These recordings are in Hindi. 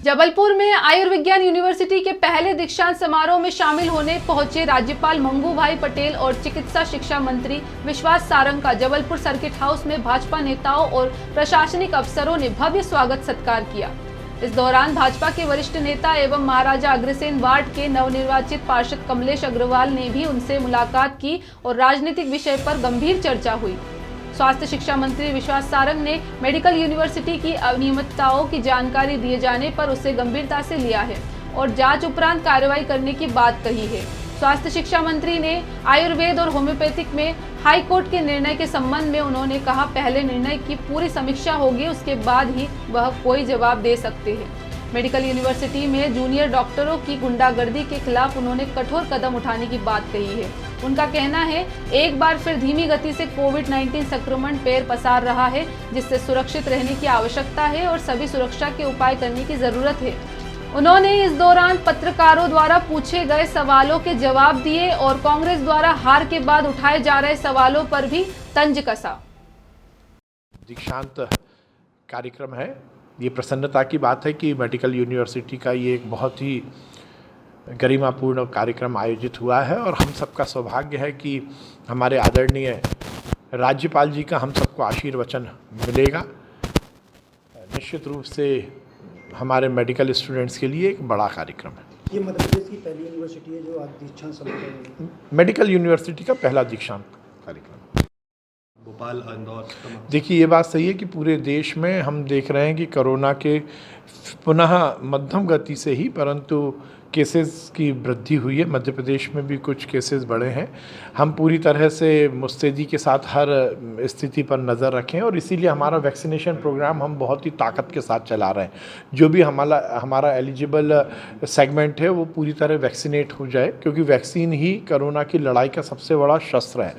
जबलपुर में आयुर्विज्ञान यूनिवर्सिटी के पहले दीक्षांत समारोह में शामिल होने पहुंचे राज्यपाल मंगू भाई पटेल और चिकित्सा शिक्षा मंत्री विश्वास सारंग का जबलपुर सर्किट हाउस में भाजपा नेताओं और प्रशासनिक अफसरों ने भव्य स्वागत सत्कार किया। इस दौरान भाजपा के वरिष्ठ नेता एवं महाराजा अग्रसेन वार्ड के नवनिर्वाचित पार्षद कमलेश अग्रवाल ने भी उनसे मुलाकात की और राजनीतिक विषय पर गंभीर चर्चा हुई। स्वास्थ्य शिक्षा मंत्री विश्वास सारंग ने मेडिकल यूनिवर्सिटी की अनियमितताओं की जानकारी दिए जाने पर उसे गंभीरता से लिया है और जांच उपरांत कार्रवाई करने की बात कही है। स्वास्थ्य शिक्षा मंत्री ने आयुर्वेद और होम्योपैथिक में हाई कोर्ट के निर्णय के संबंध में उन्होंने कहा, पहले निर्णय की पूरी समीक्षा होगी, उसके बाद ही वह कोई जवाब दे सकते हैं। मेडिकल यूनिवर्सिटी में जूनियर डॉक्टरों की गुंडागर्दी के खिलाफ उन्होंने कठोर कदम उठाने की बात कही है। उनका कहना है, एक बार फिर धीमी गति से कोविड-19 संक्रमण पैर पसार रहा है, जिससे सुरक्षित रहने की आवश्यकता है और सभी सुरक्षा के उपाय करने की जरूरत है। उन्होंने इस दौरान पत्रकारों द्वारा पूछे गए सवालों के जवाब दिए और कांग्रेस द्वारा हार के बाद उठाए जा रहे सवालों पर भी तंज कसा। दीक्षांत कार्यक्रम है, ये प्रसन्नता की बात है कि मेडिकल यूनिवर्सिटी का ये एक बहुत ही गरिमापूर्ण कार्यक्रम आयोजित हुआ है और हम सबका सौभाग्य है कि हमारे आदरणीय राज्यपाल जी का हम सबको आशीर्वचन मिलेगा। निश्चित रूप से हमारे मेडिकल स्टूडेंट्स के लिए एक बड़ा कार्यक्रम है। ये मध्य प्रदेश की पहली यूनिवर्सिटी है जो आज दीक्षांत समारोह, मेडिकल यूनिवर्सिटी का पहला दीक्षांत कार्यक्रम। भोपाल, इंदौर। देखिए, ये बात सही है कि पूरे देश में हम देख रहे हैं कि कोरोना के पुनः मध्यम गति से ही परंतु केसेस की वृद्धि हुई है। मध्य प्रदेश में भी कुछ केसेस बढ़े हैं। हम पूरी तरह से मुस्तैदी के साथ हर स्थिति पर नज़र रखें और इसीलिए हमारा वैक्सीनेशन प्रोग्राम हम बहुत ही ताकत के साथ चला रहे हैं। जो भी हमारा एलिजिबल सेगमेंट है वो पूरी तरह वैक्सीनेट हो जाए, क्योंकि वैक्सीन ही कोरोना की लड़ाई का सबसे बड़ा शस्त्र है।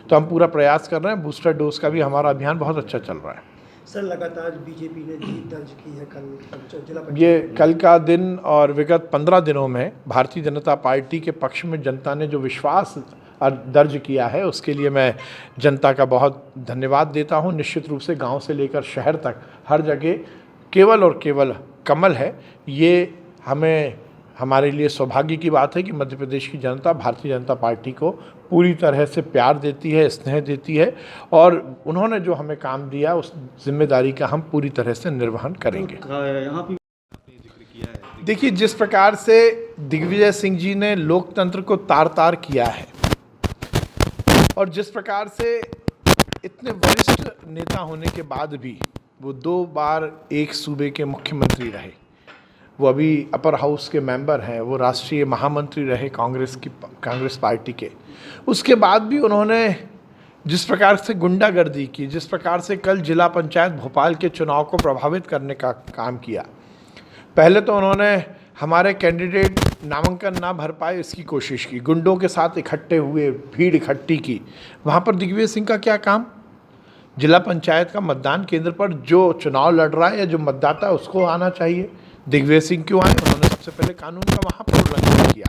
तो हम पूरा प्रयास कर रहे हैं। बूस्टर डोज का भी हमारा अभियान बहुत अच्छा चल रहा है। सर, लगातार बीजेपी ने जीत दर्ज की है। कल जिला ये कल का दिन और विगत 15 दिनों में भारतीय जनता पार्टी के पक्ष में जनता ने जो विश्वास दर्ज किया है उसके लिए मैं जनता का बहुत धन्यवाद देता हूं। निश्चित रूप से गांव से लेकर शहर तक हर जगह केवल और केवल कमल है। ये हमारे लिए सौभाग्य की बात है कि मध्य प्रदेश की जनता भारतीय जनता पार्टी को पूरी तरह से प्यार देती है, स्नेह देती है और उन्होंने जो हमें काम दिया उस जिम्मेदारी का हम पूरी तरह से निर्वहन करेंगे। यहाँ पे जिक्र किया है। देखिए, जिस प्रकार से दिग्विजय सिंह जी ने लोकतंत्र को तार-तार किया है और जिस प्रकार से इतने वरिष्ठ नेता होने के बाद भी वो 2 बार एक सूबे के मुख्यमंत्री रहे, वो अभी अपर हाउस के मेंबर हैं, वो राष्ट्रीय महामंत्री रहे कांग्रेस पार्टी के, उसके बाद भी उन्होंने जिस प्रकार से गुंडागर्दी की, जिस प्रकार से कल जिला पंचायत भोपाल के चुनाव को प्रभावित करने का काम किया। पहले तो उन्होंने हमारे कैंडिडेट नामांकन ना भर पाए इसकी कोशिश की, गुंडों के साथ इकट्ठे हुए, भीड़ इकट्ठी की। वहाँ पर दिग्विजय सिंह का क्या काम? जिला पंचायत का मतदान केंद्र पर जो चुनाव लड़ रहा है या जो मतदाता है उसको आना चाहिए। दिग्विजय सिंह क्यों आए? उन्होंने सबसे पहले कानून का वहाँ पर उल्लंघन किया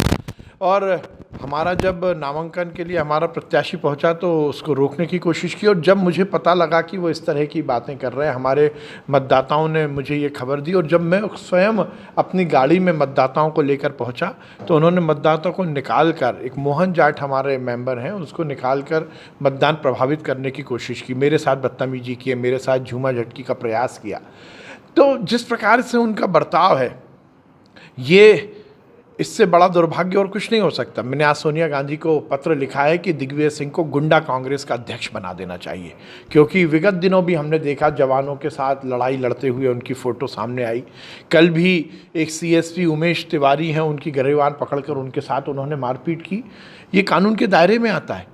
और हमारा जब नामांकन के लिए हमारा प्रत्याशी पहुंचा तो उसको रोकने की कोशिश की और जब मुझे पता लगा कि वो इस तरह की बातें कर रहे हैं, हमारे मतदाताओं ने मुझे ये खबर दी और जब मैं स्वयं अपनी गाड़ी में मतदाताओं को लेकर पहुंचा तो उन्होंने मतदाताओं को निकाल कर, एक मोहन जाट हमारे मेंबर हैं, उसको निकाल कर मतदान प्रभावित करने की कोशिश की, मेरे साथ बदतमीजी की, मेरे साथ झूमा झटकी का प्रयास किया। तो जिस प्रकार से उनका बर्ताव है, ये इससे बड़ा दुर्भाग्य और कुछ नहीं हो सकता। मैंने आज सोनिया गांधी को पत्र लिखा है कि दिग्विजय सिंह को गुंडा कांग्रेस का अध्यक्ष बना देना चाहिए, क्योंकि विगत दिनों भी हमने देखा जवानों के साथ लड़ाई लड़ते हुए उनकी फ़ोटो सामने आई। कल भी एक CSP उमेश तिवारी हैं, उनकी गिरफ्तार पकड़कर उनके साथ उन्होंने मारपीट की। ये कानून के दायरे में आता है।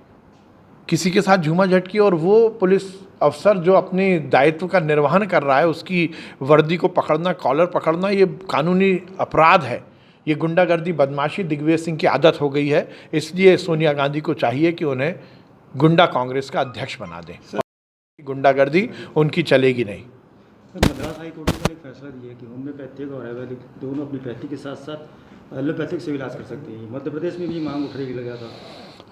किसी के साथ झूमा झटकी और वो पुलिस अफसर जो अपने दायित्व का निर्वहन कर रहा है उसकी वर्दी को पकड़ना, कॉलर पकड़ना, ये कानूनी अपराध है। ये गुंडागर्दी, बदमाशी दिग्विजय सिंह की आदत हो गई है। इसलिए सोनिया गांधी को चाहिए कि उन्हें गुंडा कांग्रेस का अध्यक्ष बना दें। गुंडागर्दी उनकी चलेगी नहीं। मद्रास हाई कोर्ट ने एक फैसला दिया कि होम्योपैथिक और आयुर्वेदिक दोनों अपनी पैथी के साथ साथ एलोपैथिक से इलाज कर सकते हैं। मध्य प्रदेश में भी मांग उठ रही लगा था।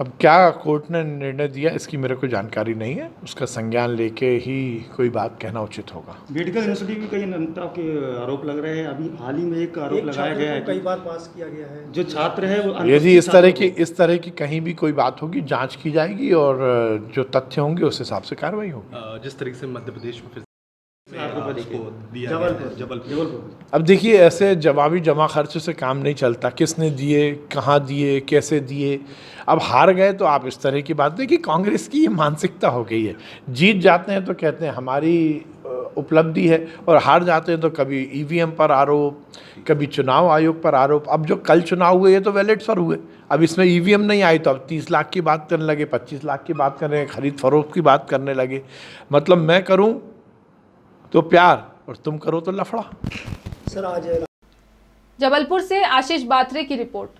अब क्या कोर्ट ने निर्णय दिया इसकी मेरे को जानकारी नहीं है, उसका संज्ञान लेके ही कोई बात कहना उचित होगा। मेडिकल यूनिवर्सिटी में कई अनियमितता के आरोप लग रहे हैं। अभी हाल ही में एक आरोप लगाया गया है कई बार पास किया गया है। जो छात्र है वो यदि इस तरह की कहीं भी कोई बात होगी, जांच की जाएगी और जो तथ्य होंगे उस हिसाब से कार्रवाई होगी। जिस तरीके से मध्य प्रदेश में जबलपुर अब देखिए, ऐसे जवाबी जमा खर्च से काम नहीं चलता। किसने दिए, कहाँ दिए, कैसे दिए। अब हार गए तो आप इस तरह की बात देखिए, कांग्रेस की ये मानसिकता हो गई है। जीत जाते हैं तो कहते हैं हमारी उपलब्धि है, और हार जाते हैं तो कभी ईवीएम पर आरोप, कभी चुनाव आयोग पर आरोप। अब जो कल चुनाव हुए ये तो वैलिड पर हुए, अब इसमें ईवीएम नहीं आई तो अब 30 लाख की बात करने लगे, 25 लाख की बात करने लगे, खरीद फरोख्त की बात करने लगे। मतलब मैं करूं तो प्यार और तुम करो तो लफड़ा। सर आज जबलपुर से आशीष बात्रे की रिपोर्ट।